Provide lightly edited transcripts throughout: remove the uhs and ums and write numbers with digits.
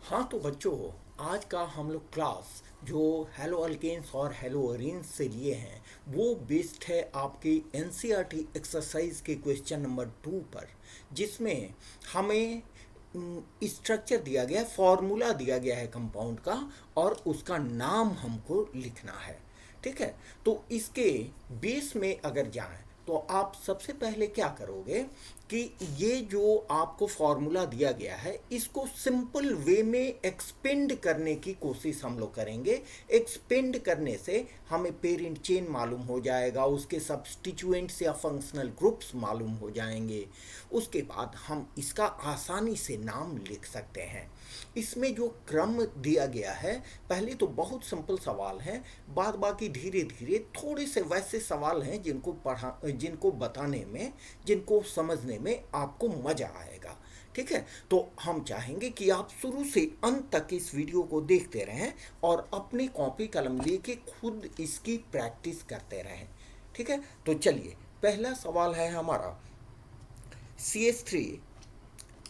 हाँ तो बच्चों, आज का हम लोग क्लास जो हेलो अल्केन्स और हेलो अरीन्स से लिए हैं वो बेस्ड है आपकी एनसीईआरटी एक्सरसाइज के क्वेश्चन नंबर 2 पर, जिसमें हमें स्ट्रक्चर दिया गया है, फॉर्मूला दिया गया है कंपाउंड का, और उसका नाम हमको लिखना है। ठीक है, तो इसके बेस में अगर जाएं तो आप सबसे पहले क्या करोगे कि ये जो आपको फॉर्मूला दिया गया है इसको सिंपल वे में एक्सपेंड करने की कोशिश हम लोग करेंगे। एक्सपेंड करने से हमें पेरेंट चेन मालूम हो जाएगा, उसके सब्स्टिट्यूएंट्स या फंक्शनल ग्रुप्स मालूम हो जाएंगे। उसके बाद हम इसका आसानी से नाम लिख सकते हैं। इसमें जो क्रम दिया गया है, पहले तो बहुत सिंपल सवाल हैं, बाद बाकी धीरे धीरे थोड़े से वैसे सवाल हैं जिनको बताने में, जिनको समझने में आपको मजा आएगा। ठीक है, तो हम चाहेंगे कि आप शुरू से अंत तक इस वीडियो को देखते रहें और अपनी कॉपी कलम लेके खुद इसकी प्रैक्टिस करते रहें। ठीक है, तो चलिए, पहला सवाल है हमारा CH3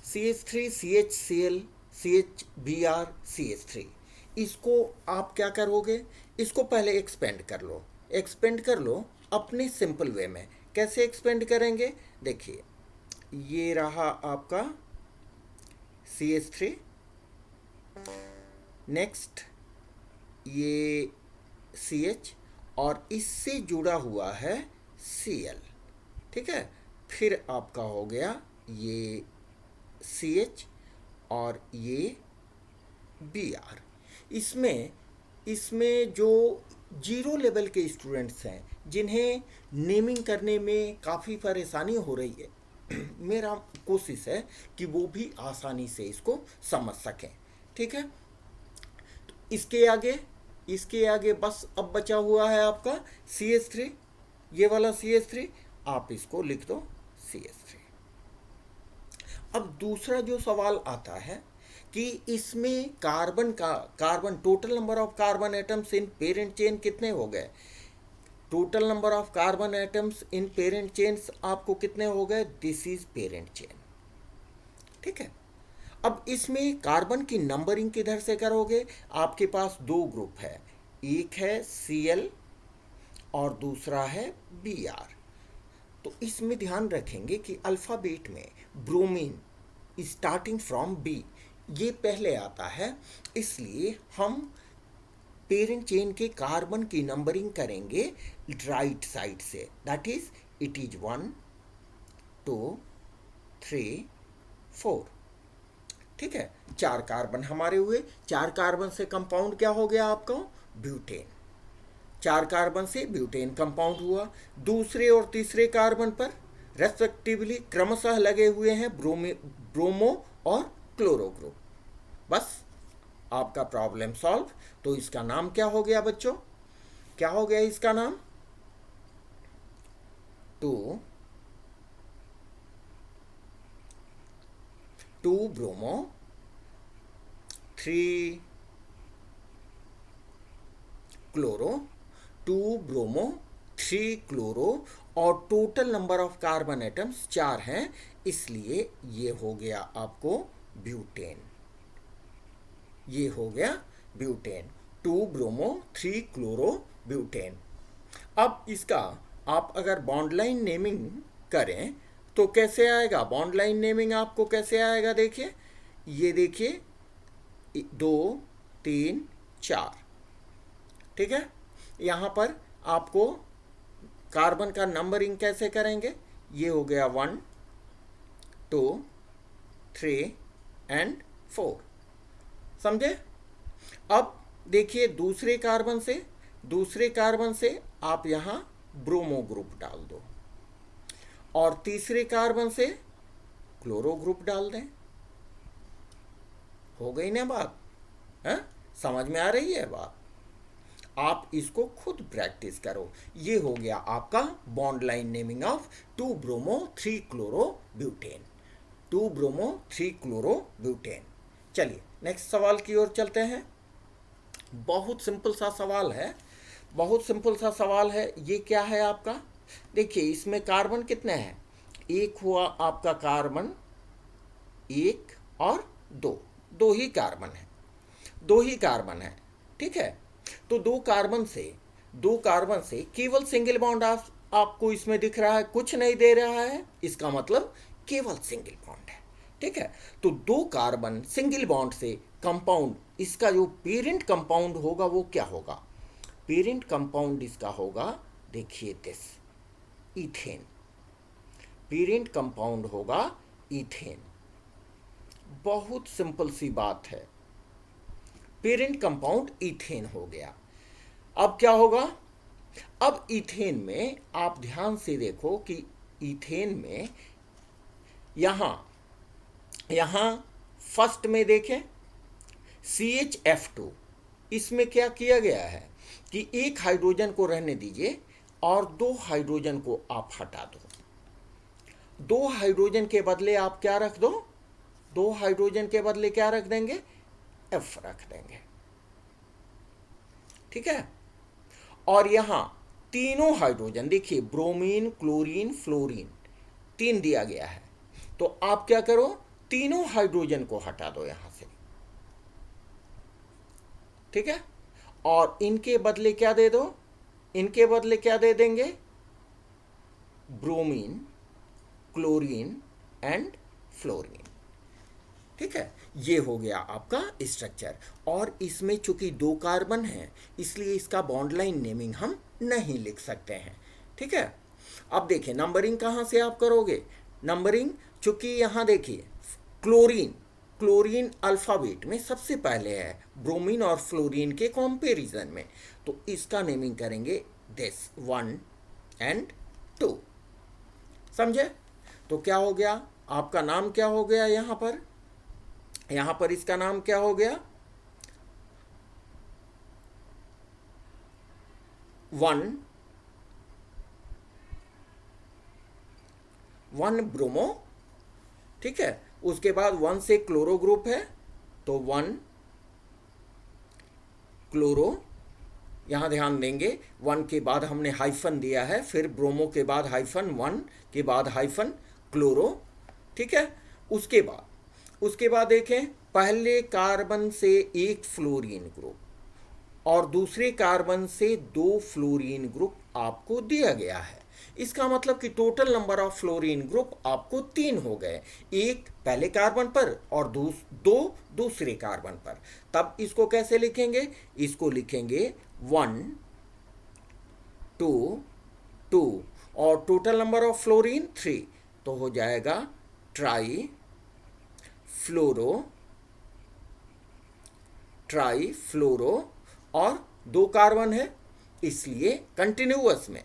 CH3 CHCl CHBr CH3। इसको आप क्या करोगे, इसको पहले एक्सपेंड कर लो। एक्सपेंड कर लो अपने सिंपल वे में। कैसे एक्सपेंड करेंगे, देखिए, ये रहा आपका CH3, नेक्स्ट ये CH, और इससे जुड़ा हुआ है Cl। ठीक है, फिर आपका हो गया ये CH और ये Br। इसमें इसमें जो जीरो लेवल के स्टूडेंट्स हैं जिन्हें नेमिंग करने में काफ़ी परेशानी हो रही है, मेरा कोशिश है कि वो भी आसानी से इसको समझ सकें। ठीक है, तो इसके आगे बस अब बचा हुआ है आपका CH3, ये वाला CH3, आप इसको लिख दो CH3। अब दूसरा जो सवाल आता है कि इसमें carbon total number of carbon atoms in parent chain कितने हो गए। Total number of carbon atoms in parent chains आपको कितने हो गए, दिस इज पेरेंट चेन। ठीक है, अब इसमें कार्बन की नंबरिंग किधर से करोगे, आपके पास दो ग्रुप है, एक है Cl और दूसरा है Br। तो इसमें ध्यान रखेंगे कि अल्फ़ाबेट में ब्रोमीन स्टार्टिंग फ्रॉम बी ये पहले आता है, इसलिए हम पेरेंट चेन के कार्बन की नंबरिंग करेंगे राइट साइड से। That is it is 1 2 3 4। ठीक है, 4 कार्बन हमारे हुए। 4 कार्बन से कंपाउंड क्या हो गया आपका, ब्यूटेन। 4 कार्बन से ब्यूटेन कंपाउंड हुआ। दूसरे और तीसरे कार्बन पर रेस्पेक्टिवली क्रमशः लगे हुए हैं ब्रोमो और क्लोरो ग्रुप। बस आपका प्रॉब्लम सॉल्व। तो इसका नाम क्या हो गया बच्चों, क्या हो गया इसका नाम, 2 ब्रोमो 3 क्लोरो, 2 ब्रोमो 3 क्लोरो, और total number of carbon atoms 4 हैं, इसलिए ये हो गया आपको ब्यूटेन। ये हो गया ब्यूटेन, 2 ब्रोमो 3 क्लोरो ब्यूटेन। अब इसका आप अगर बॉन्ड लाइन नेमिंग करें तो कैसे आएगा, बॉन्ड लाइन नेमिंग आपको कैसे आएगा, देखिए, ये देखिए, 2 3 4। ठीक है, यहाँ पर आपको कार्बन का नंबरिंग कैसे करेंगे, ये हो गया 1 2 3 एंड 4। समझे। अब देखिए, दूसरे कार्बन से आप यहाँ ब्रोमो ग्रुप डाल दो, और तीसरे कार्बन से क्लोरो ग्रुप डाल दें। हो गई ना बात, है, समझ में आ रही है बात। आप इसको खुद प्रैक्टिस करो। ये हो गया आपका bond line naming of 2 bromo 3 chloro butane, 2 bromo 3 chloro butane. चलिए नेक्स्ट सवाल की ओर चलते हैं। बहुत सिंपल सा सवाल है, बहुत सिंपल सा सवाल है। ये क्या है आपका, देखिए, इसमें कार्बन कितने हैं, एक हुआ आपका कार्बन 1 और 2। दो ही कार्बन है, दो ही कार्बन है, ठीक है। तो दो कार्बन से केवल सिंगल बॉन्ड आपको इसमें दिख रहा है, कुछ नहीं दे रहा है, इसका मतलब केवल सिंगल बॉन्ड है, ठीक है। तो दो कार्बन सिंगल बॉन्ड से कंपाउंड, इसका जो पेरेंट कंपाउंड होगा वो क्या होगा? पेरेंट कंपाउंड इसका होगा, देखिए दिस, इथेन। पेरेंट कंपाउंड होगा इथेन। बहुत सिंपल सी बात है, पेरेंट कंपाउंड इथेन हो गया। अब क्या होगा? अब इथेन में आप ध्यान से देखो कि इथेन में यहां यहां फर्स्ट में देखें CHF2, इसमें क्या किया गया है कि एक हाइड्रोजन को रहने दीजिए और दो हाइड्रोजन को आप हटा दो। दो हाइड्रोजन के बदले आप क्या रख दो? दो हाइड्रोजन के बदले क्या रख देंगे? F रख देंगे, ठीक है। और यहां तीनों हाइड्रोजन देखिए, ब्रोमीन, क्लोरीन, फ्लोरीन, तीन दिया गया है। तो आप क्या करो? तीनों हाइड्रोजन को हटा दो यहां से, ठीक है। और इनके बदले क्या दे दो? इनके बदले क्या दे देंगे? ब्रोमीन, क्लोरीन एंड फ्लोरीन, ठीक है। ये हो गया आपका स्ट्रक्चर। और इसमें चूंकि दो कार्बन है इसलिए इसका बॉन्ड लाइन नेमिंग हम नहीं लिख सकते हैं, ठीक है। अब देखिए नंबरिंग कहाँ से आप करोगे? नंबरिंग चूंकि यहाँ देखिए क्लोरीन, क्लोरीन अल्फ़ाबेट में सबसे पहले है, ब्रोमीन और फ्लोरीन के कंपैरिजन में, तो इसका नेमिंग करेंगे दिस 1 एंड 2, समझे? तो क्या हो गया? आपका नाम क्या हो गया? यहां पर इसका नाम क्या हो गया? 1 ब्रोमो, ठीक है। उसके बाद 1 से क्लोरो ग्रुप है तो 1 क्लोरो, यहां ध्यान देंगे 1 के बाद हमने हाइफन दिया है, फिर ब्रोमो के बाद हाइफन, 1 के बाद हाइफन क्लोरो, ठीक है। उसके बाद देखें पहले कार्बन से एक फ्लोरीन ग्रुप और दूसरे कार्बन से दो फ्लोरीन ग्रुप आपको दिया गया है। इसका मतलब कि total number of fluorine group आपको 3 हो गए, एक पहले कार्बन पर और दो दूसरे कार्बन पर। तब इसको कैसे लिखेंगे? इसको लिखेंगे 1 2 2 और टोटल नंबर ऑफ फ्लोरीन 3, तो हो जाएगा ट्राई फ्लोरो और दो कार्बन है इसलिए कंटिन्यूअस में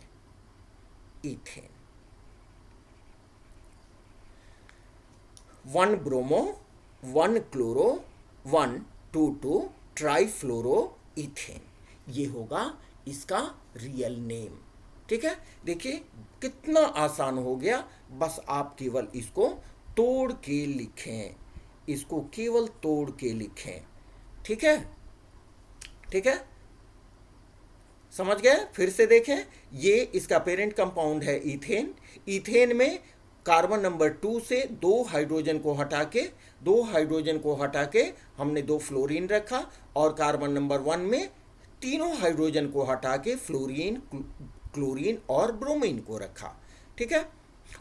ethane. 1 bromo, 1 chloro, 1 2 2 trifluoro ethane, ये होगा इसका रियल नेम, ठीक है। देखिए कितना आसान हो गया, बस आप केवल इसको तोड़ के लिखें, इसको केवल तोड़ के लिखें, ठीक है, ठीक है, समझ गए? फिर से देखें, ये इसका पेरेंट कंपाउंड है इथेन। इथेन में कार्बन नंबर 2 से दो हाइड्रोजन को हटा के हमने दो फ्लोरीन रखा और कार्बन नंबर 1 में तीनों हाइड्रोजन को हटा के फ्लोरीन, क्लोरीन और ब्रोमीन को रखा, ठीक है।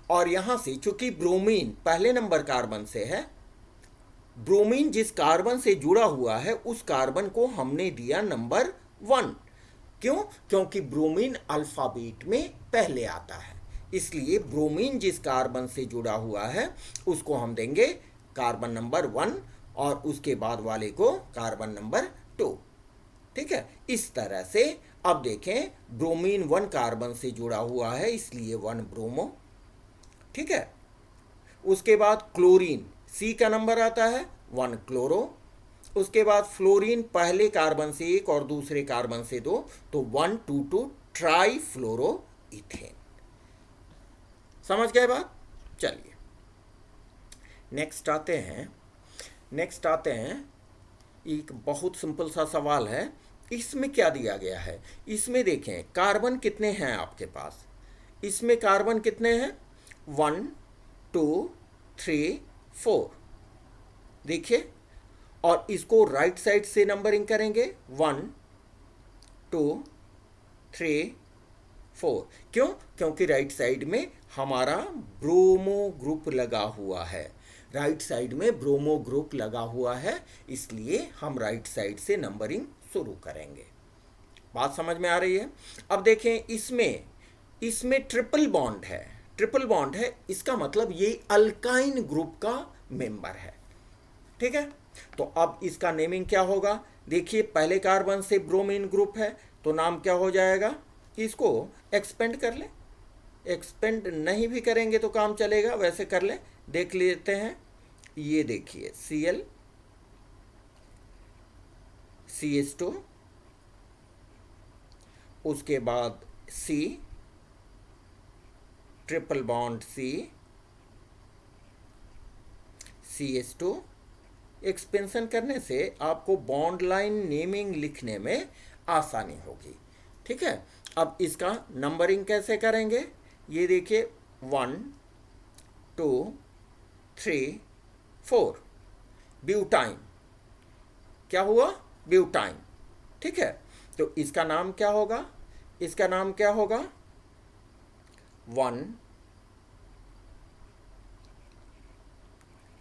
और यहां से चूंकि ब्रोमीन पहले नंबर कार्बन से है, ब्रोमीन जिस कार्बन से जुड़ा हुआ है उस कार्बन को हमने दिया नंबर 1। क्यों? क्योंकि ब्रोमीन अल्फाबेट में पहले आता है, इसलिए ब्रोमीन जिस कार्बन से जुड़ा हुआ है उसको हम देंगे कार्बन नंबर 1 और उसके बाद वाले को कार्बन नंबर 2, ठीक है। इस तरह से अब देखें ब्रोमीन 1 कार्बन से जुड़ा हुआ है इसलिए 1 ब्रोमो, ठीक है। उसके बाद क्लोरीन C का नंबर आता है 1 क्लोरो, उसके बाद फ्लोरीन पहले कार्बन से एक और दूसरे कार्बन से दो, तो 1 2 2 ट्राईफ्लोरो इथेन। समझ गए बात? चलिए नेक्स्ट आते हैं एक बहुत सिंपल सा सवाल है। इसमें क्या दिया गया है? इसमें देखें कार्बन कितने हैं आपके पास? इसमें कार्बन कितने हैं? 1 2 3 4, देखिए और इसको राइट साइड से नंबरिंग करेंगे 1 2 3 4। क्यों? क्योंकि राइट साइड में हमारा ब्रोमो ग्रुप लगा हुआ है, राइट साइड में ब्रोमो ग्रुप लगा हुआ है, इसलिए हम राइट साइड से नंबरिंग शुरू करेंगे। बात समझ में आ रही है? अब देखें, इसमें इसमें ट्रिपल बॉन्ड है, ट्रिपल बॉन्ड है, इसका मतलब ये अल्काइन ग्रुप का मेंबर है। ठीक है, तो अब इसका नेमिंग क्या होगा? देखिए, पहले कार्बन से ब्रोमीन ग्रुप है, तो नाम क्या हो जाएगा? इसको एक्सपेंड कर ले, एक्सपेंड नहीं भी करेंगे तो काम चलेगा, वैसे कर ले, देख लेते हैं। ये देखिए Cl CH2, उसके बाद C, triple bond C, CH2। Expansion करने से आपको बॉन्ड लाइन नेमिंग लिखने में आसानी होगी। ठीक है, अब इसका नंबरिंग कैसे करेंगे? ये देखिए 1 2 3 4, ब्यूटाइन। क्या हुआ? ब्यूटाइन। ठीक है, तो इसका नाम क्या होगा? इसका नाम क्या होगा?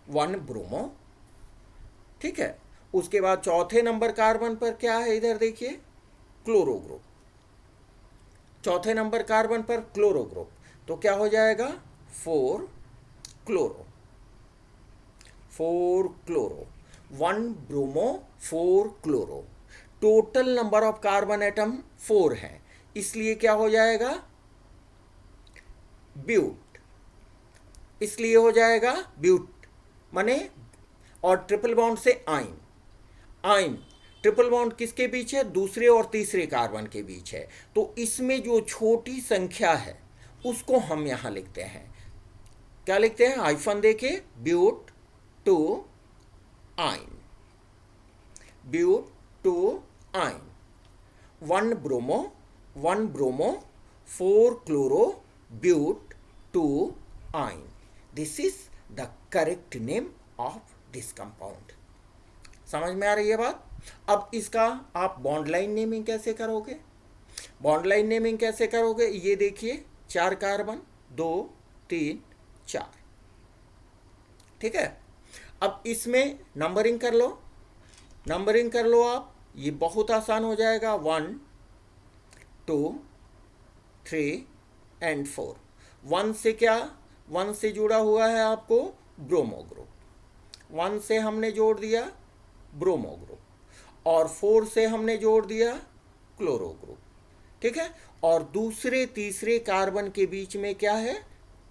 1 ब्रोमो। ठीक है, उसके बाद चौथे नंबर कार्बन पर क्या है? इधर देखिए, क्लोरो ग्रुप। चौथे नंबर कार्बन पर क्लोरो ग्रुप, तो क्या हो जाएगा? 4 chloro, 4 chloro, 1 bromo 4 chloro. Total number of carbon atom 4 है, इसलिए क्या हो जाएगा? ब्यूट, इसलिए हो जाएगा ब्यूट माने, और ट्रिपल बॉन्ड से आइन। आइन ट्रिपल बॉन्ड किसके बीच है? दूसरे और तीसरे कार्बन के बीच है, तो इसमें जो छोटी संख्या है उसको हम यहां लिखते हैं। क्या लिखते हैं? हाइफन देके, ब्यूट टू आइन, ब्यूट two yne. 1 bromo 4 chloro but two yne. This is the correct name of this compound. समझ में आ रही है बात? अब इसका आप बॉन्ड लाइन नेमिंग कैसे करोगे? बॉन्ड लाइन नेमिंग कैसे करोगे? ये देखिए, 4 कार्बन, 2 3 4। ठीक है, अब इसमें नंबरिंग कर लो, नंबरिंग कर लो आप, ये बहुत आसान हो जाएगा। 1 2 3 एंड 4। 1 से क्या? 1 से जुड़ा हुआ है आपको ब्रोमो ग्रुप, 1 से हमने जोड़ दिया ब्रोमो ग्रुप, और 4 से हमने जोड़ दिया क्लोरो ग्रुप। ठीक है, और दूसरे तीसरे कार्बन के बीच में क्या है?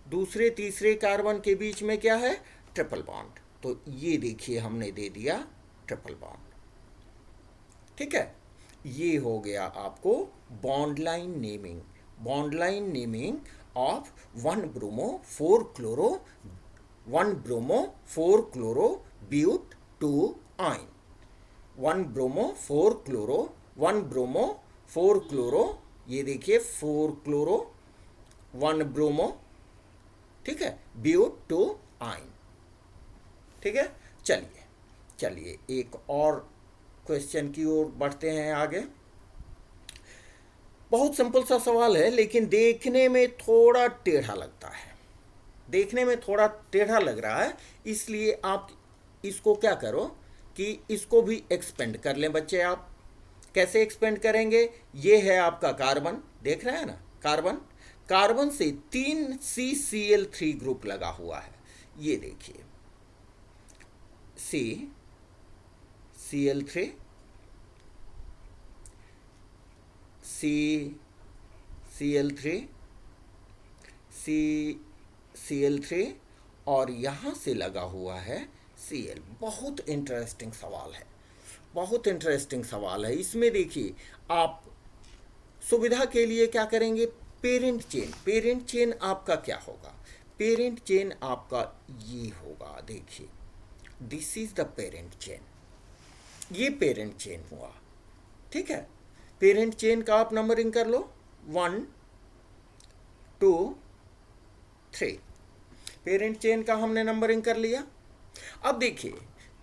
दूसरे तीसरे कार्बन के बीच में क्या है? Triple bond. तो ये देखिए, हमने दे दिया ट्रिपल बॉन्ड। ठीक है, ये हो गया आपको bond line naming. Bond line naming of 1 bromo 4 chloro, 1 bromo 4 chloro but two yne. 1 bromo 4 chloro, 1 bromo 4 chloro, ये देखिए 4 क्लोरो 1 ब्रोमो। ठीक है, ब्यूट टू आइन। ठीक है, चलिए चलिए एक और क्वेश्चन की ओर बढ़ते हैं आगे। बहुत सिंपल सा सवाल है, लेकिन देखने में थोड़ा टेढ़ा लगता है, देखने में थोड़ा टेढ़ा लग रहा है, इसलिए आप इसको क्या करो कि इसको भी एक्सपेंड कर लें बच्चे। आप कैसे एक्सपेंड करेंगे? ये है आपका कार्बन, देख रहे हैं ना, कार्बन, कार्बन से 3 CCl3 ग्रुप लगा हुआ है। ये देखिए, CCl3, CCl3, CCl3, और यहाँ से लगा हुआ है Cl। बहुत इंटरेस्टिंग सवाल है, बहुत इंटरेस्टिंग सवाल है। इसमें देखिए, आप सुविधा के लिए क्या करेंगे? पेरेंट चेन, पेरेंट चेन आपका क्या होगा? पेरेंट चेन आपका ये होगा, देखिए, this is the parent chain, ये पेरेंट चेन हुआ। ठीक है, पेरेंट चेन का आप नंबरिंग कर लो, 1 2 3। पेरेंट चेन का हमने नंबरिंग कर लिया। अब देखिए,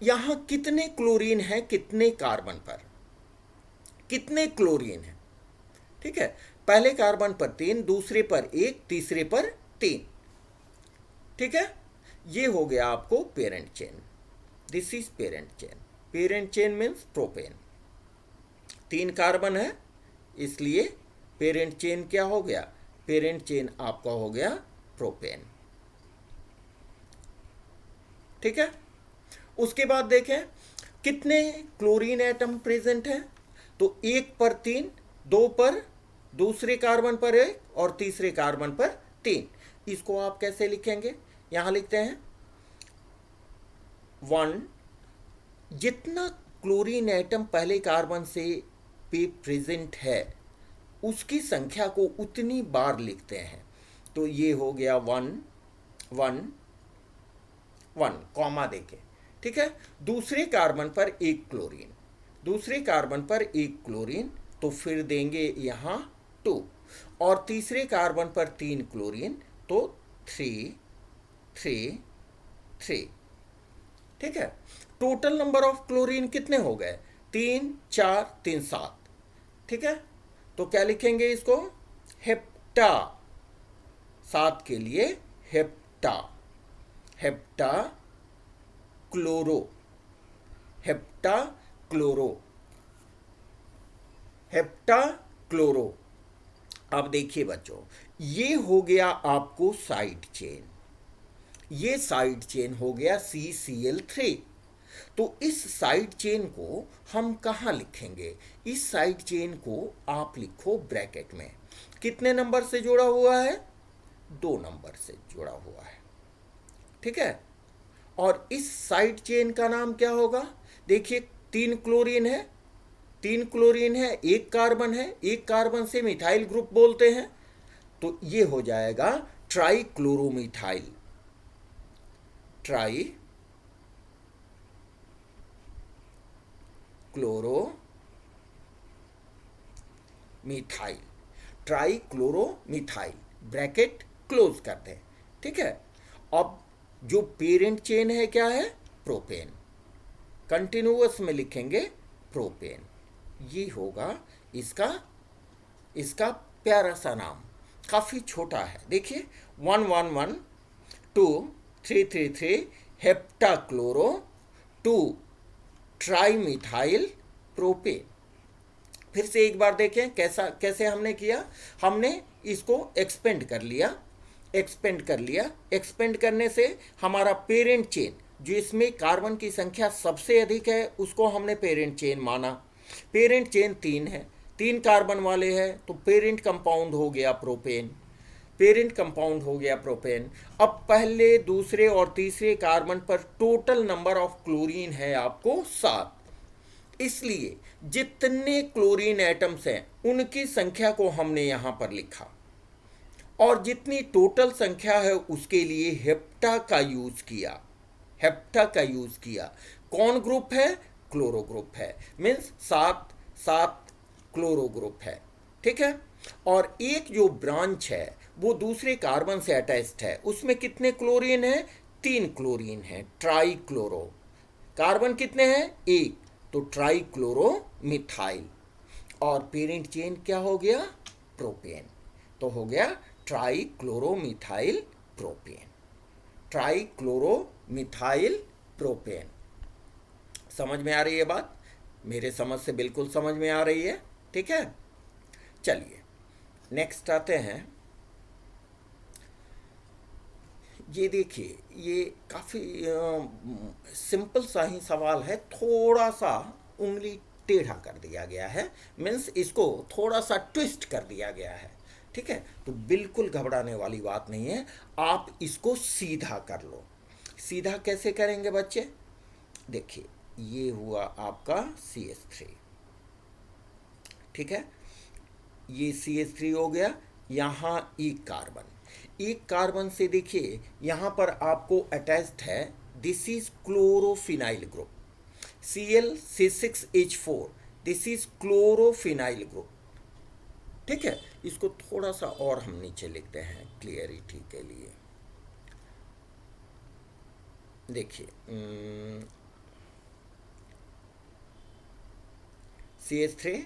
यहां कितने क्लोरीन है कितने कार्बन पर, कितने क्लोरीन है, ठीक है। पहले कार्बन पर 3, दूसरे पर 1, तीसरे पर 3, ठीक है। ये हो गया आपको parent chain, this is parent chain. Parent chain means propane, 3 carbon है इसलिए पेरेंट चेन क्या हो गया, पेरेंट चेन आपका हो गया प्रोपेन, ठीक है। उसके बाद देखें कितने क्लोरीन एटम प्रेजेंट हैं, तो 1 पर 3, 2 पर, दूसरे कार्बन पर 1 और तीसरे कार्बन पर 3। इसको आप कैसे लिखेंगे, यहां लिखते हैं 1, जितना क्लोरीन एटम पहले कार्बन से पे प्रेजेंट है उसकी संख्या को उतनी बार लिखते हैं। तो ये हो गया 1 1 1 कॉमा देके, ठीक है। दूसरे कार्बन पर 1 क्लोरीन, दूसरे कार्बन पर 1 क्लोरीन, तो फिर देंगे यहाँ 2, और तीसरे कार्बन पर 3 क्लोरीन, तो 3 3 3, ठीक है। टोटल नंबर ऑफ क्लोरीन कितने हो गए, 3 4 3 7, ठीक है। तो क्या लिखेंगे इसको, हेप्टा, 7 के लिए hepta, hepta chloro, hepta chloro, hepta chloro. अब देखिए बच्चों, ये हो गया आपको साइड चेन, ये साइड चेन हो गया CCl3। तो इस साइड चेन को हम कहाँ लिखेंगे, इस साइड चेन को आप लिखो ब्रैकेट में, कितने नंबर से जुड़ा हुआ है, 2 नंबर से जुड़ा हुआ है, ठीक है। और इस साइड चेन का नाम क्या होगा, देखिए 3 क्लोरीन है, 3 क्लोरीन है, 1 कार्बन है, 1 कार्बन से मिथाइल ग्रुप बोलते हैं, तो ये हो जाएगा tri chloromethyl, tri chloro methyl, tri chloro methyl, bracket close कर दें, ठीक है। अब जो पेरेंट चेन है क्या है, प्रोपेन, कंटिन्यूअस में लिखेंगे प्रोपेन, ये होगा इसका, इसका प्यारा सा नाम, काफ़ी छोटा है, देखिए 1 1 1 2 3 3 3 हेप्टाक्लोरो 2 ट्राईमिथाइल प्रोपेन। फिर से एक बार देखें कैसा, कैसे हमने किया, हमने इसको एक्सपेंड कर लिया, एक्सपेंड कर लिया, एक्सपेंड करने से हमारा पेरेंट चेन, जो इसमें कार्बन की संख्या सबसे अधिक है उसको हमने पेरेंट चेन माना, पेरेंट चेन 3 है, 3 कार्बन वाले हैं, तो पेरेंट कंपाउंड हो गया प्रोपेन, पेरेंट कंपाउंड हो गया प्रोपेन। अब पहले दूसरे और तीसरे कार्बन पर टोटल नंबर ऑफ क्लोरीन है आपको 7, इसलिए जितने क्लोरीन एटम्स हैं उनकी संख्या को हमने यहां पर लिखा, और जितनी टोटल संख्या है उसके लिए हेप्टा का यूज किया, हेप्टा का यूज किया। कौन ग्रुप है, क्लोरो ग्रुप है, मीन्स 7 7 क्लोरो ग्रुप है, ठीक है। और एक जो ब्रांच है वो दूसरे कार्बन से अटैच्ड है, उसमें कितने क्लोरीन है, 3 क्लोरीन है, ट्राई क्लोरो, कार्बन कितने हैं, 1, तो ट्राई क्लोरो मिथाइल, और पेरेंट चेन क्या हो गया, प्रोपेन, तो हो गया try chloro methyl propane, try chloro methyl propane. समझ में आ रही है बात, मेरे समझ से बिल्कुल समझ में आ रही है, ठीक है। चलिए नेक्स्ट आते हैं, ये देखिए ये काफ़ी सिंपल सा ही सवाल है, थोड़ा सा उंगली टेढ़ा कर दिया गया है, मीन्स इसको थोड़ा सा ट्विस्ट कर दिया गया है, ठीक है। तो बिल्कुल घबराने वाली बात नहीं है, आप इसको सीधा कर लो। सीधा कैसे करेंगे बच्चे, देखिए ये हुआ आपका CH3, ठीक है, ये CH3 हो गया, यहाँ एक कार्बन, एक कार्बन से देखिए यहाँ पर आपको अटैच्ड है, this is chlorophenyl group, Cl6H4, this is chlorophenyl group, ठीक है। इसको थोड़ा सा और हम नीचे लिखते हैं क्लियरिटी के लिए, देखिए CH3,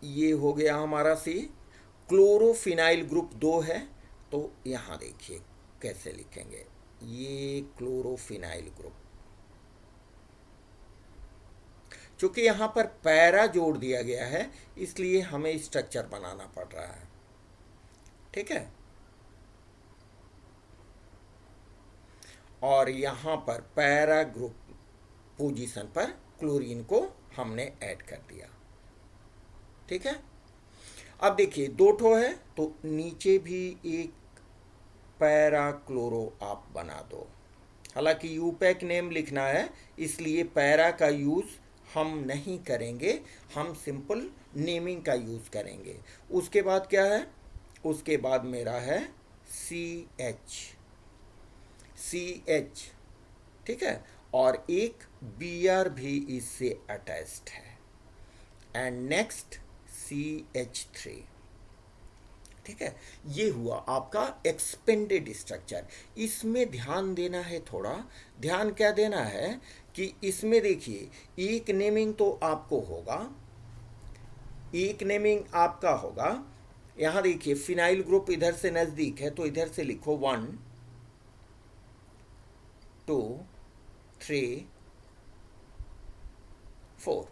ये हो गया हमारा C। क्लोरोफिनाइल ग्रुप 2 है, तो यहाँ देखिए कैसे लिखेंगे, ये क्लोरोफिनाइल ग्रुप, चूंकि यहाँ पर पैरा जोड़ दिया गया है इसलिए हमें स्ट्रक्चर बनाना पड़ रहा है, ठीक है। और यहाँ पर पैरा ग्रुप पोजीशन पर क्लोरीन को हमने ऐड कर दिया, ठीक है। अब देखिए 2 ठो है तो नीचे भी एक पैरा क्लोरो आप बना दो। हालांकि यूपैक नेम लिखना है इसलिए पैरा का यूज़ हम नहीं करेंगे, हम सिंपल नेमिंग का यूज़ करेंगे। उसके बाद क्या है, उसके बाद मेरा है CH, ठीक है, और एक Br भी इससे अटैच्ड है, एंड नेक्स्ट CH3, ठीक है। ये हुआ आपका एक्सपेंडेड स्ट्रक्चर। इसमें ध्यान देना है, थोड़ा ध्यान क्या देना है कि इसमें देखिए एक नेमिंग तो आपको होगा, एक नेमिंग आपका होगा। यहाँ देखिए फिनाइल ग्रुप इधर से नज़दीक है तो इधर से लिखो 1 2 3 4,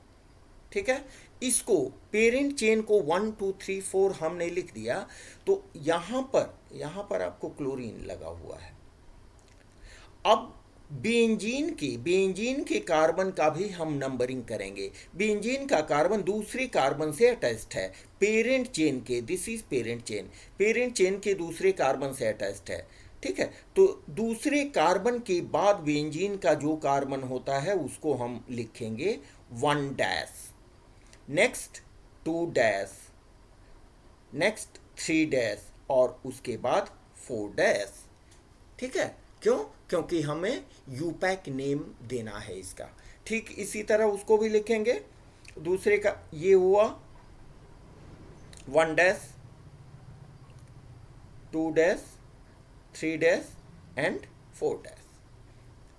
ठीक है। इसको पेरेंट चेन को 1 2 3 4 हमने लिख दिया, तो यहाँ पर आपको क्लोरीन लगा हुआ है। अब बेंजीन के कार्बन का भी हम नंबरिंग करेंगे। बेंजीन का कार्बन दूसरे कार्बन से अटैच्ड है, पेरेंट चेन के, दिस इज पेरेंट चेन के दूसरे कार्बन से अटैच्ड है, ठीक है। तो दूसरे कार्बन के बाद बेंजीन का जो कार्बन होता है उसको हम लिखेंगे 1 dash, next 2 dash, next 3 dash और उसके बाद 4 डैश, ठीक है। क्यों? क्योंकि हमें यूपैक नेम देना है इसका। ठीक इसी तरह उसको भी लिखेंगे, दूसरे का ये हुआ 1 dash 2 dash 3 dash and 4 dash,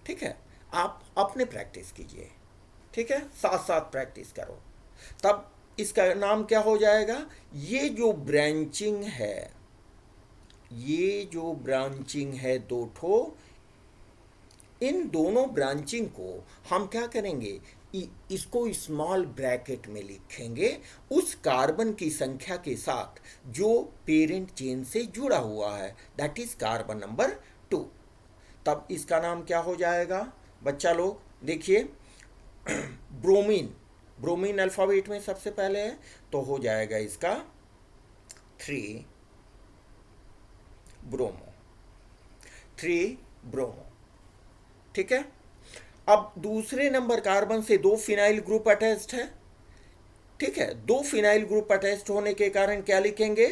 ठीक है। आप अपने प्रैक्टिस कीजिए, ठीक है, साथ साथ प्रैक्टिस करो, तब इसका नाम क्या हो जाएगा। ये जो ब्रांचिंग है 2 ठो, इन दोनों ब्रांचिंग को हम क्या करेंगे, इसको स्मॉल ब्रैकेट में लिखेंगे उस कार्बन की संख्या के साथ जो पेरेंट चेन से जुड़ा हुआ है, दैट इज कार्बन नंबर 2। तब इसका नाम क्या हो जाएगा बच्चा लोग, देखिए ब्रोमीन अल्फाबेट में सबसे पहले है तो हो जाएगा इसका 3 ब्रोमो, ठीक है। अब दूसरे नंबर कार्बन से 2 फिनाइल ग्रुप अटैच्ड है, ठीक है। 2 फिनाइल ग्रुप अटैच्ड होने के कारण क्या लिखेंगे,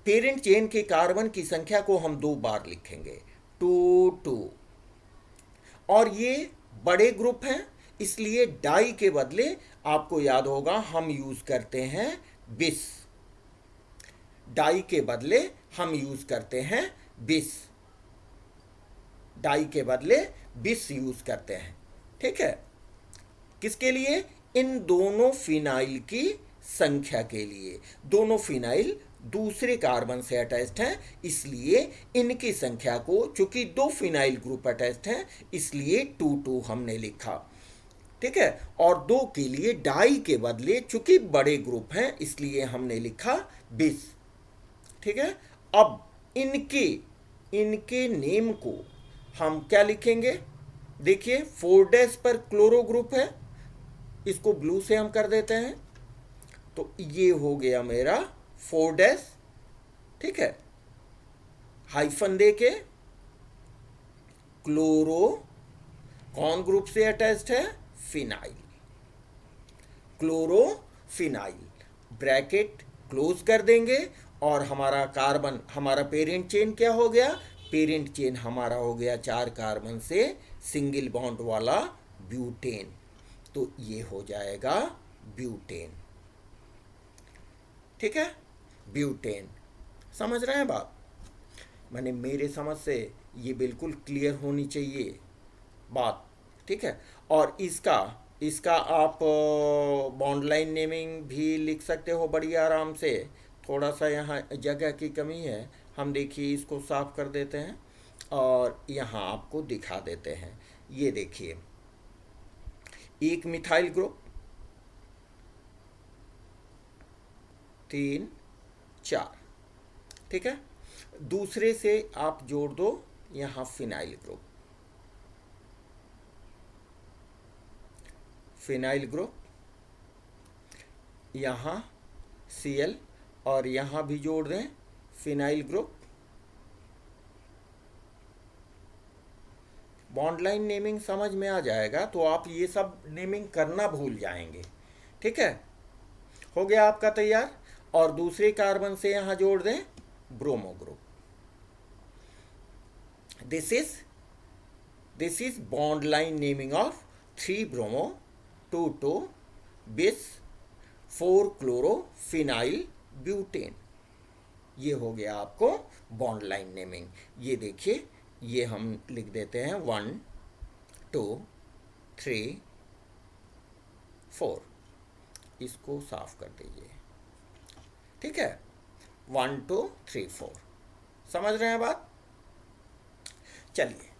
पेरेंट चेन के कार्बन की संख्या को हम 2 बार लिखेंगे 2 2, और ये बड़े ग्रुप हैं इसलिए डाई के बदले आपको याद होगा हम यूज करते हैं बिस, डाई के बदले हम यूज करते हैं बिस, डाई के बदले बिस यूज करते हैं, ठीक है। किसके लिए, इन दोनों फिनाइल की संख्या के लिए। दोनों फिनाइल दूसरे कार्बन से अटैच्ड हैं इसलिए इनकी संख्या को, चूंकि 2 फिनाइल ग्रुप अटैच्ड हैं इसलिए 2 2 हमने लिखा, ठीक है। और 2 के लिए डाई के बदले चूंकि बड़े ग्रुप हैं इसलिए हमने लिखा 20, ठीक है। अब इनके नेम को हम क्या लिखेंगे, देखिए 4 डैश पर क्लोरो ग्रुप है, इसको ब्लू से हम कर देते हैं, तो ये हो गया मेरा 4 डैश, ठीक है। हाइफन दे के क्लोरो कौन ग्रुप से अटैच्ड है, फिनाइल, क्लोरोफिनाइल, ब्रैकेट क्लोज कर देंगे और हमारा कार्बन, हमारा पेरेंट चेन क्या हो गया, पेरेंट चेन हमारा हो गया 4 कार्बन से सिंगल बॉन्ड वाला ब्यूटेन, तो ये हो जाएगा ब्यूटेन, ठीक है, ब्यूटेन। समझ रहे हैं बात, मैंने मेरे समझ से ये बिल्कुल क्लियर होनी चाहिए बात। ठीक है। और इसका इसका आप बॉन्ड लाइन नेमिंग भी लिख सकते हो बड़ी आराम से। थोड़ा सा यहाँ जगह की कमी है, हम देखिए इसको साफ कर देते हैं और यहाँ आपको दिखा देते हैं। ये देखिए, एक मिथाइल ग्रुप, 3 4, ठीक है। दूसरे से आप जोड़ दो यहाँ फिनाइल ग्रुप, फिनाइल ग्रुप, यहाँ Cl, और यहाँ भी जोड़ दें phenyl group. Bond line naming समझ में आ जाएगा तो आप ये सब नेमिंग करना भूल जाएंगे, ठीक है। हो गया आपका तैयार। और दूसरे कार्बन से यहाँ जोड़ दें bromo group. This is bond line naming of 3 bromo 2 2 बिस 4 क्लोरो फिनाइल ब्यूटेन। ये हो गया आपको बॉन्ड लाइन नेमिंग। ये देखिए, ये हम लिख देते हैं 1 2 3 4। इसको साफ कर दीजिए, ठीक है। 1 2 3 4, समझ रहे हैं बात। चलिए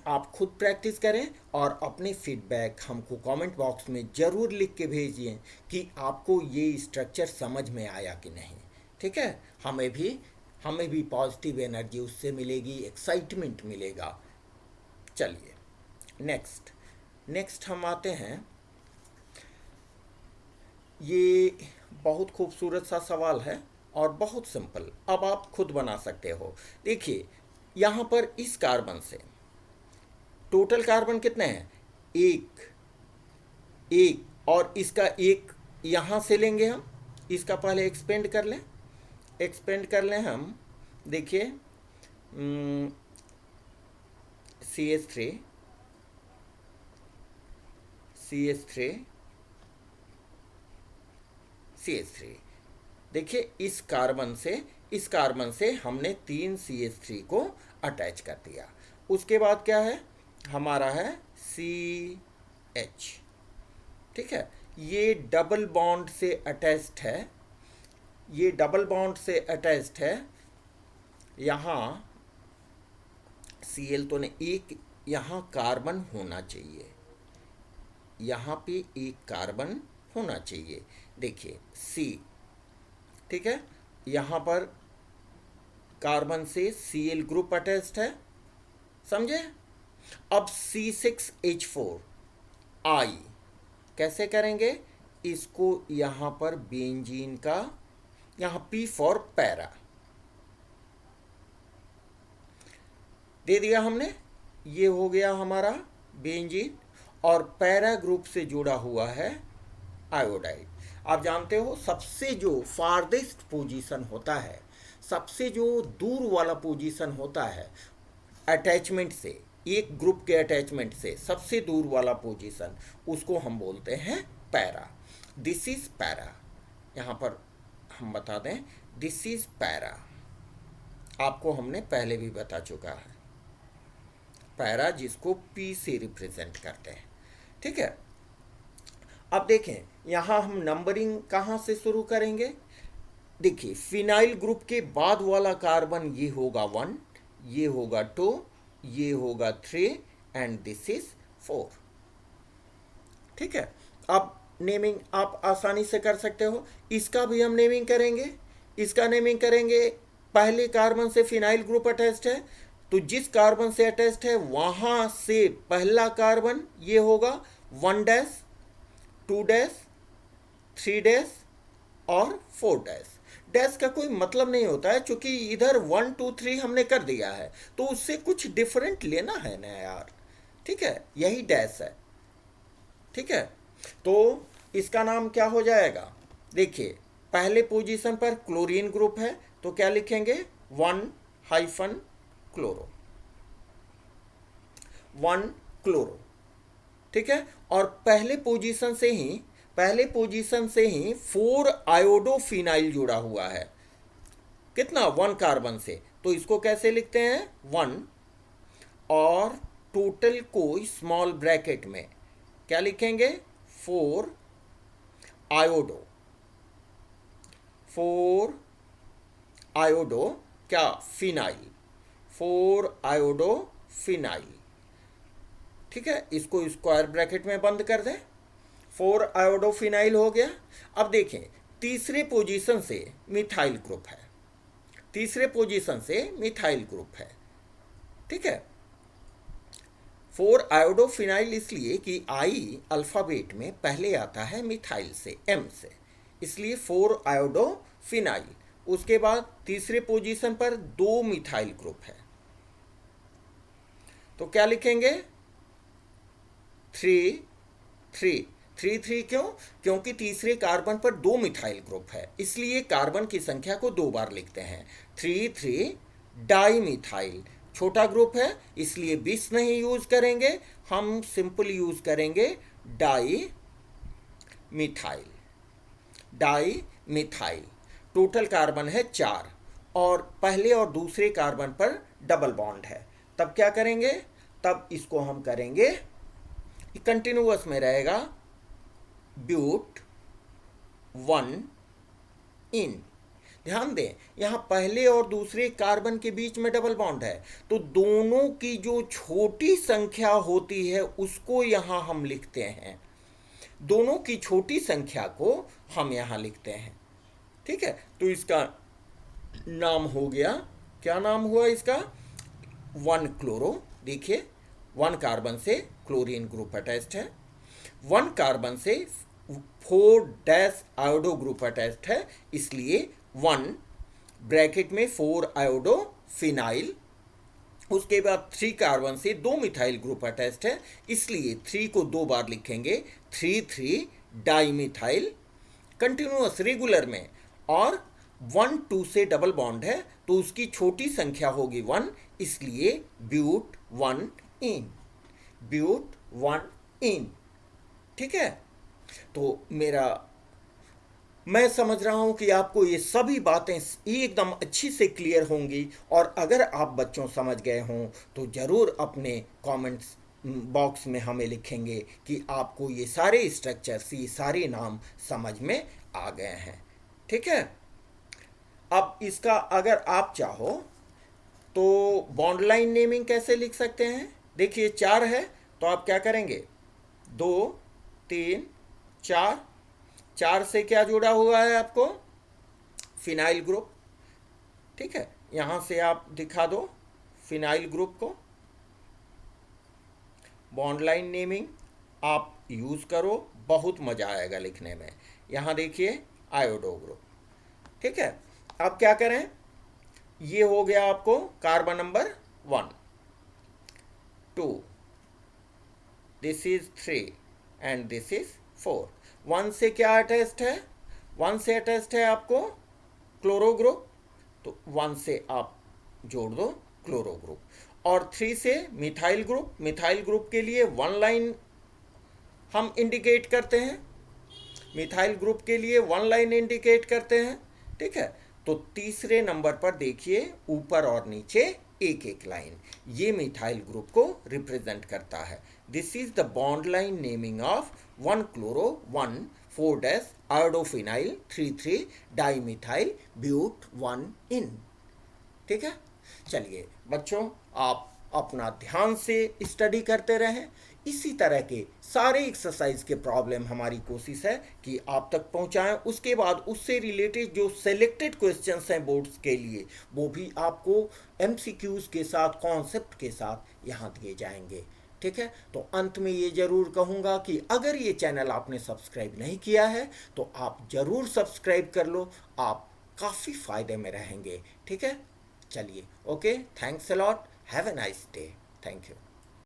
आप खुद प्रैक्टिस करें और अपने फीडबैक हमको कमेंट बॉक्स में ज़रूर लिख के भेजिए कि आपको ये स्ट्रक्चर समझ में आया कि नहीं, ठीक है। हमें भी पॉजिटिव एनर्जी उससे मिलेगी, एक्साइटमेंट मिलेगा। चलिए नेक्स्ट हम आते हैं। ये बहुत खूबसूरत सा सवाल है और बहुत सिंपल, अब आप खुद बना सकते हो। देखिए यहाँ पर इस कार्बन से टोटल कार्बन कितने हैं, एक और इसका एक यहाँ से लेंगे हम। इसका पहले एक्सपेंड कर लें हम। देखिए CH3 देखिए, इस कार्बन से हमने 3 CH3 को अटैच कर दिया। उसके बाद क्या है हमारा, है CH, ठीक है। ये डबल बॉन्ड से अटैच्ड है, यहाँ Cl तो ने एक यहाँ कार्बन होना चाहिए, यहाँ पे एक कार्बन होना चाहिए। देखिए C, ठीक है। यहाँ पर कार्बन से Cl ग्रुप अटैच्ड है, समझे। अब C6H4 I कैसे करेंगे, इसको यहाँ पर बेंजीन का, यहाँ P फॉर पैरा दे दिया हमने। ये हो गया हमारा बेंजीन और पैरा ग्रुप से जुड़ा हुआ है आयोडाइड। आप जानते हो सबसे जो फारदेस्ट पोजीशन होता है, सबसे जो दूर वाला पोजीशन होता है अटैचमेंट से, एक ग्रुप के अटैचमेंट से सबसे दूर वाला पोजीशन, उसको हम बोलते हैं पैरा। This is para. यहाँ पर हम बता दें दिस इज पैरा, आपको हमने पहले भी बता चुका है। पैरा जिसको P से रिप्रेजेंट करते हैं, ठीक है। अब देखें यहाँ हम नंबरिंग कहाँ से शुरू करेंगे। देखिए फिनाइल ग्रुप के बाद वाला कार्बन ये होगा 1, ये होगा 2, ये होगा 3 एंड दिस इज 4, ठीक है। अब नेमिंग आप आसानी से कर सकते हो। इसका भी हम नेमिंग करेंगे। पहले कार्बन से फिनाइल ग्रुप अटैच्ड है, तो जिस कार्बन से अटैच्ड है वहां से पहला कार्बन ये होगा 1 डैश 2 डैश 3 डैश और 4 डैश। डैश का कोई मतलब नहीं होता है, क्योंकि इधर 1 2 3 हमने कर दिया है, तो उससे कुछ डिफरेंट लेना है ना यार, ठीक है। यही डैश है, ठीक है। तो इसका नाम क्या हो जाएगा, देखिए पहले पोजीशन पर क्लोरीन ग्रुप है, तो क्या लिखेंगे 1 क्लोरो, ठीक है। और पहले पोजीशन से ही 4 आयोडोफिनाइल जुड़ा हुआ है, कितना 1 कार्बन से, तो इसको कैसे लिखते हैं 1 और टोटल को स्मॉल ब्रैकेट में क्या लिखेंगे, 4 आयोडो, 4 आयोडो क्या, फिनाइल, 4 आयोडो फिनाइल। ठीक है, इसको स्क्वायर ब्रैकेट में बंद कर दें, 4 आयोडो फिनाइल हो गया। अब देखें, तीसरे पोजीशन से मिथाइल ग्रुप है, तीसरे पोजीशन से मिथाइल ग्रुप है। ठीक है, 4 आयोडोफिनाइल इसलिए कि आई अल्फ़ाबेट में पहले आता है मिथाइल से, एम से, इसलिए 4 आयोडोफिनाइल। उसके बाद तीसरे पोजीशन पर 2 मिथाइल ग्रुप है, तो क्या लिखेंगे, 3 3 3 3 क्यों, क्योंकि तीसरे कार्बन पर 2 मिथाइल ग्रुप है, इसलिए कार्बन की संख्या को 2 बार लिखते हैं। 3 3 डाई मिथाइल, छोटा ग्रुप है इसलिए बिस नहीं यूज करेंगे, हम सिंपल यूज करेंगे di methyl, di methyl. Total carbon है 4 और पहले और दूसरे कार्बन पर डबल बॉन्ड है, तब क्या करेंगे, तब इसको हम करेंगे, कंटिन्यूअस में रहेगा, ब्यूट 1 इन। ध्यान दें, यहाँ पहले और दूसरे कार्बन के बीच में डबल बॉन्ड है, तो दोनों की जो छोटी संख्या होती है उसको यहाँ हम लिखते हैं, दोनों की छोटी संख्या को हम यहाँ लिखते हैं। ठीक है, तो इसका नाम हो गया, क्या नाम हुआ इसका, 1 क्लोरो। देखिए 1 कार्बन से क्लोरीन ग्रुप अटैच्ड है, 1 कार्बन से 4 डैश आयोडो ग्रुप अटैच्ड है, इसलिए 1 ब्रैकेट में 4 आयोडो फिनाइल। उसके बाद 3 कार्बन से 2 मिथाइल ग्रुप अटैच्ड है, इसलिए 3 को 2 बार लिखेंगे, 3 3 डाई मिथाइल, कंटिन्यूअस रेगुलर में, और 1 2 से डबल बॉन्ड है तो उसकी छोटी संख्या होगी 1, इसलिए ब्यूट 1 इन, ब्यूट 1 इन। ठीक है, तो मैं समझ रहा हूं कि आपको ये सभी बातें एकदम अच्छी से क्लियर होंगी, और अगर आप बच्चों समझ गए हों तो ज़रूर अपने कमेंट्स बॉक्स में हमें लिखेंगे कि आपको ये सारे स्ट्रक्चर्स, ये सारे नाम समझ में आ गए हैं। ठीक है, अब इसका अगर आप चाहो तो बॉन्ड लाइन नेमिंग कैसे लिख सकते हैं, देखिए 4 है तो आप क्या करेंगे, 2 3 4, 4 से क्या जुड़ा हुआ है आपको, फिनाइल ग्रुप। ठीक है, यहाँ से आप दिखा दो फिनाइल ग्रुप को, बॉन्ड लाइन नेमिंग आप यूज़ करो, बहुत मज़ा आएगा लिखने में। यहाँ देखिए आयोडो ग्रुप। ठीक है, अब क्या करें, ये हो गया आपको carbon number 1 2, this is 3 and this is 4। 1 से क्या अटैच्ड है, 1 से अटैच्ड है आपको क्लोरो ग्रुप, तो 1 से आप जोड़ दो क्लोरो ग्रुप, और 3 से मिथाइल ग्रुप, मिथाइल ग्रुप के लिए 1 लाइन हम इंडिकेट करते हैं, मिथाइल ग्रुप के लिए 1 लाइन इंडिकेट करते हैं। ठीक है, तो तीसरे नंबर पर देखिए ऊपर और नीचे एक एक लाइन, ये मिथाइल ग्रुप को रिप्रेजेंट करता है। This is the bond line naming of 1 chloro 1 4 dash iodophenyl 3 3 di methyl but 1 yne. ठीक है, चलिए बच्चों, आप अपना ध्यान से स्टडी करते रहें, इसी तरह के सारे एक्सरसाइज के प्रॉब्लम हमारी कोशिश है कि आप तक पहुंचाएं। उसके बाद उससे रिलेटेड जो सेलेक्टेड क्वेश्चंस हैं बोर्ड्स के लिए, वो भी आपको एमसीक्यूज के साथ, कॉन्सेप्ट के साथ यहाँ दिए जाएंगे। ठीक है, तो अंत में ये ज़रूर कहूँगा कि अगर ये चैनल आपने सब्सक्राइब नहीं किया है तो आप ज़रूर सब्सक्राइब कर लो, आप काफ़ी फ़ायदे में रहेंगे। ठीक है, चलिए, okay, thanks a lot, have a nice day, thank you.